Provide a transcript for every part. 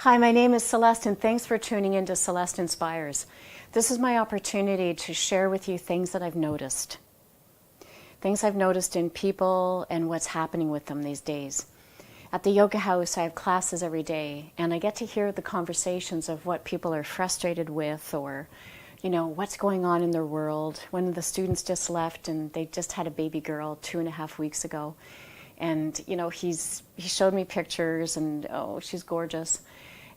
Hi, my name is Celeste, and thanks for tuning in to Celeste Inspires. This is my opportunity to share with you things that I've noticed. Things I've noticed in people and what's happening with them these days. At the yoga house, I have classes every day, and I get to hear the conversations of what people are frustrated with, or, what's going on in their world. One of the students just left, and they just had a baby girl 2.5 weeks ago. And, he showed me pictures, and, oh, she's gorgeous.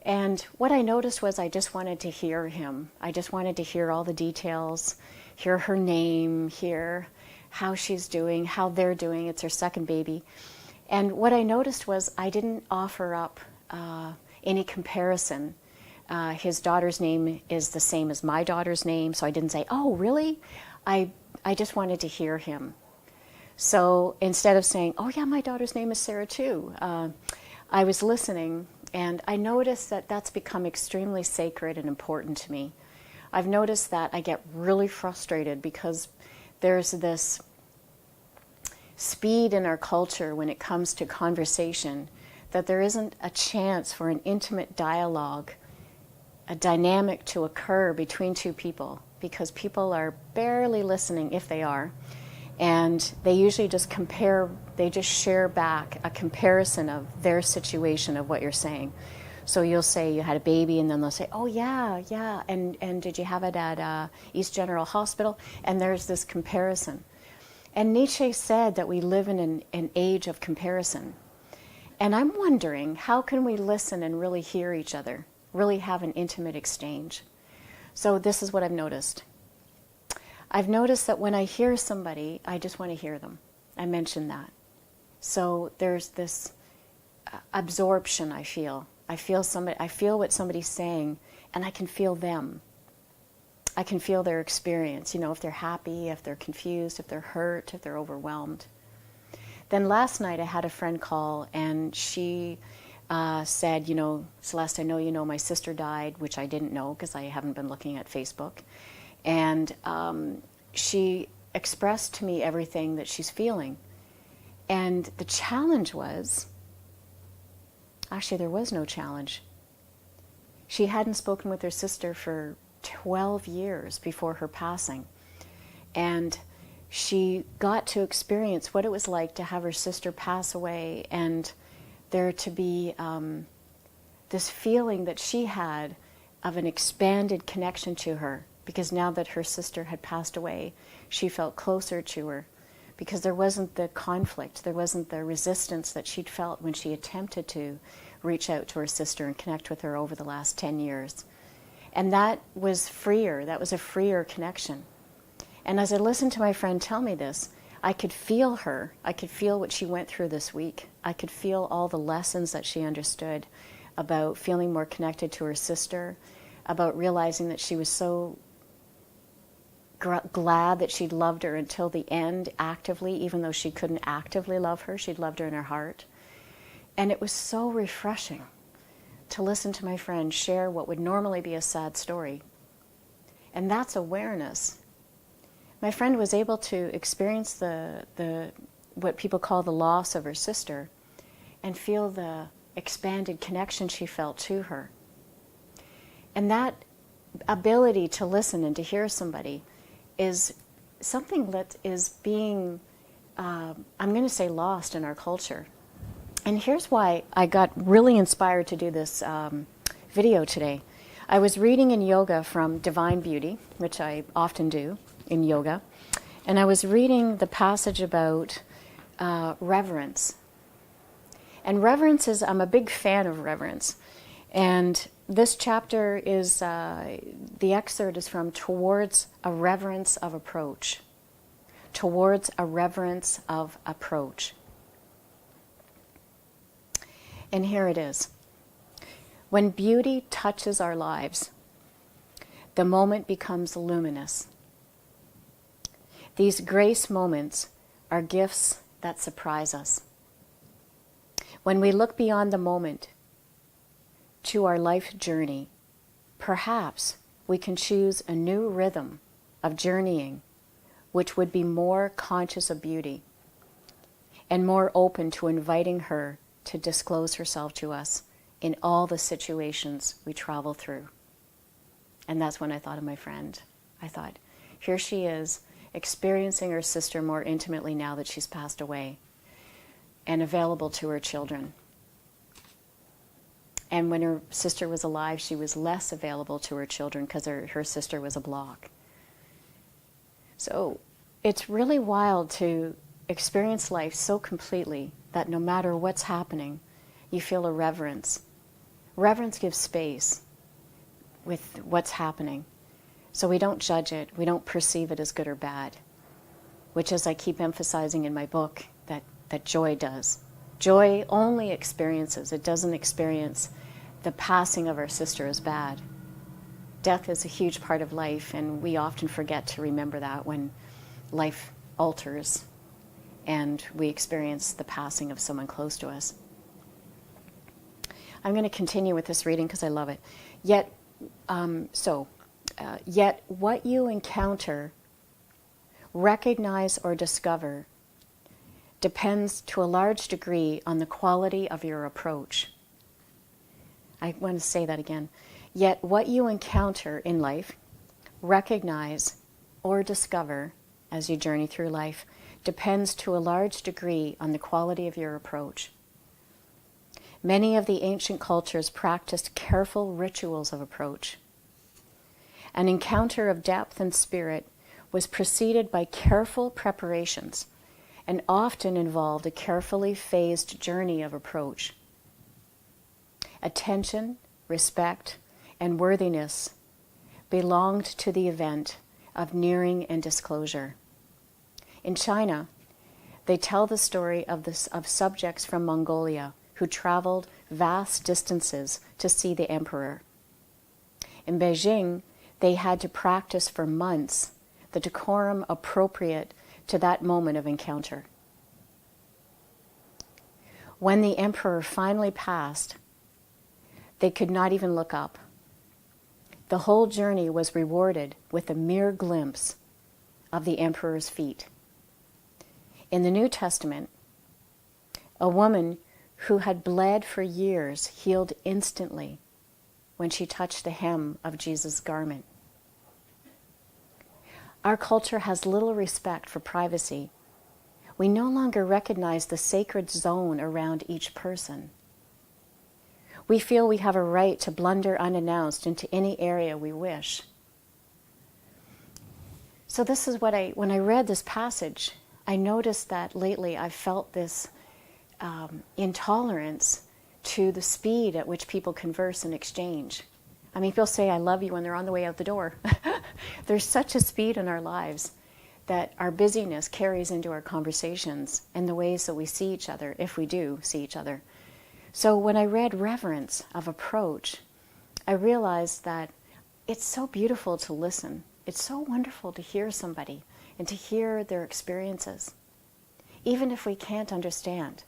And what I noticed was I just wanted to hear him. I just wanted to hear all the details, hear her name, hear how she's doing, how they're doing. It's her second baby. And what I noticed was I didn't offer up any comparison. His daughter's name is the same as my daughter's name, so I didn't say, oh, really? I just wanted to hear him. So instead of saying, oh, yeah, my daughter's name is Sarah too, I was listening. And I noticed that that's become extremely sacred and important to me. I've noticed that I get really frustrated because there's this speed in our culture when it comes to conversation that there isn't a chance for an intimate dialogue, a dynamic to occur between two people, because people are barely listening, if they are. And they usually just they just share back a comparison of their situation of what you're saying. So you'll say you had a baby, and then they'll say, oh, yeah, and did you have it at East General Hospital? And there's this comparison. And Nietzsche said that we live in an age of comparison. And I'm wondering, how can we listen and really hear each other, really have an intimate exchange? So this is what I've noticed. I've noticed that when I hear somebody, I just want to hear them. I mentioned that. So there's this absorption I feel. I feel what somebody's saying, and I can feel them. I can feel their experience, if they're happy, if they're confused, if they're hurt, if they're overwhelmed. Then last night I had a friend call, and she said, Celeste, I know my sister died, which I didn't know because I haven't been looking at Facebook. And she expressed to me everything that she's feeling. And the challenge was, actually there was no challenge. She hadn't spoken with her sister for 12 years before her passing. And she got to experience what it was like to have her sister pass away, and there to be this feeling that she had of an expanded connection to her. Because now that her sister had passed away, she felt closer to her, because there wasn't the conflict, there wasn't the resistance that she'd felt when she attempted to reach out to her sister and connect with her over the last 10 years. And that was freer, that was a freer connection. And as I listened to my friend tell me this, I could feel her, I could feel what she went through this week. I could feel all the lessons that she understood about feeling more connected to her sister, about realizing that she was so glad that she'd loved her until the end actively, even though she couldn't actively love her, she'd loved her in her heart. And it was so refreshing to listen to my friend share what would normally be a sad story. And that's awareness. My friend was able to experience the what people call the loss of her sister and feel the expanded connection she felt to her. And that ability to listen and to hear somebody is something that is being, I'm going to say, lost in our culture. And here's why I got really inspired to do this video today. I was reading in yoga from Divine Beauty, which I often do in yoga, and I was reading the passage about reverence. And reverence is, I'm a big fan of reverence. And this chapter is, the excerpt is from Towards a Reverence of Approach. Towards a Reverence of Approach. And here it is. When beauty touches our lives, the moment becomes luminous. These grace moments are gifts that surprise us. When we look beyond the moment to our life journey, perhaps we can choose a new rhythm of journeying which would be more conscious of beauty and more open to inviting her to disclose herself to us in all the situations we travel through. And that's when I thought of my friend. I thought, here she is, experiencing her sister more intimately now that she's passed away, and available to her children. And when her sister was alive, she was less available to her children because her sister was a block. So it's really wild to experience life so completely that no matter what's happening, you feel a reverence. Reverence gives space with what's happening. So we don't judge it, we don't perceive it as good or bad, which, as I keep emphasizing in my book, that joy does. Joy only experiences, it doesn't experience the passing of our sister as bad. Death is a huge part of life, and we often forget to remember that when life alters and we experience the passing of someone close to us. I'm going to continue with this reading because I love it. Yet what you encounter, recognize, or discover depends to a large degree on the quality of your approach. I want to say that again. Yet what you encounter in life, recognize, or discover as you journey through life depends to a large degree on the quality of your approach. Many of the ancient cultures practiced careful rituals of approach. An encounter of depth and spirit was preceded by careful preparations and often involved a carefully phased journey of approach. Attention, respect, and worthiness belonged to the event of nearing and disclosure. In China, they tell the story of subjects from Mongolia who traveled vast distances to see the emperor. In Beijing, they had to practice for months the decorum appropriate to that moment of encounter. When the emperor finally passed, they could not even look up. The whole journey was rewarded with a mere glimpse of the emperor's feet. In the New Testament, a woman who had bled for years healed instantly when she touched the hem of Jesus' garment. Our culture has little respect for privacy. We no longer recognize the sacred zone around each person. We feel we have a right to blunder unannounced into any area we wish. So this is when I read this passage, I noticed that lately I've felt this intolerance to the speed at which people converse and exchange. I mean, people say I love you when they're on the way out the door. There's such a speed in our lives that our busyness carries into our conversations and the ways that we see each other, if we do see each other. So when I read Reverence of Approach, I realized that it's so beautiful to listen. It's so wonderful to hear somebody and to hear their experiences, even if we can't understand.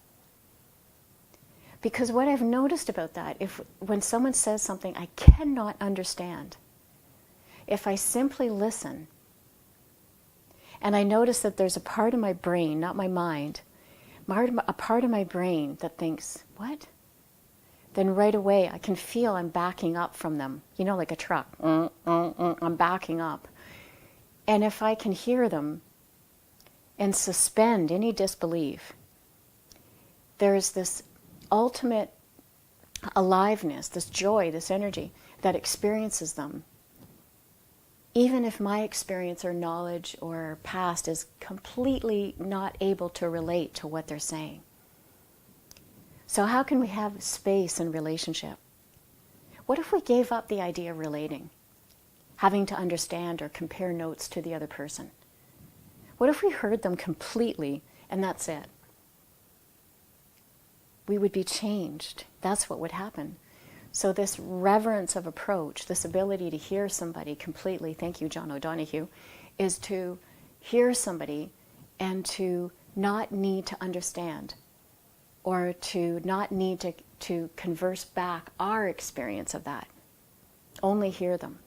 Because what I've noticed about that, when someone says something I cannot understand, if I simply listen, and I notice that there's a part of my brain, not my mind, a part of my brain that thinks, what? Then right away I can feel I'm backing up from them. You know, like a truck. I'm backing up. And if I can hear them and suspend any disbelief, there's this ultimate aliveness, this joy, this energy that experiences them. Even if my experience or knowledge or past is completely not able to relate to what they're saying. So how can we have space in relationship? What if we gave up the idea of relating, having to understand or compare notes to the other person? What if we heard them completely and that's it? We would be changed. That's what would happen. So this reverence of approach, this ability to hear somebody completely, thank you, John O'Donohue, is to hear somebody and to not need to understand or to not need to converse back our experience of that. Only hear them.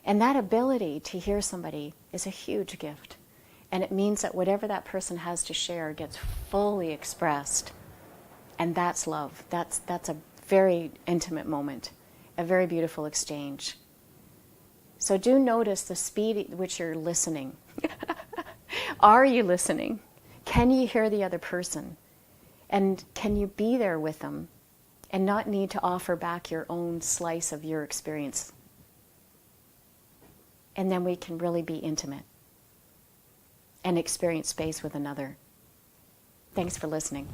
And that ability to hear somebody is a huge gift. And it means that whatever that person has to share gets fully expressed And that's love. That's a very intimate moment, a very beautiful exchange. So do notice the speed at which you're listening. Are you listening? Can you hear the other person? And can you be there with them and not need to offer back your own slice of your experience? And then we can really be intimate and experience space with another. Thanks for listening.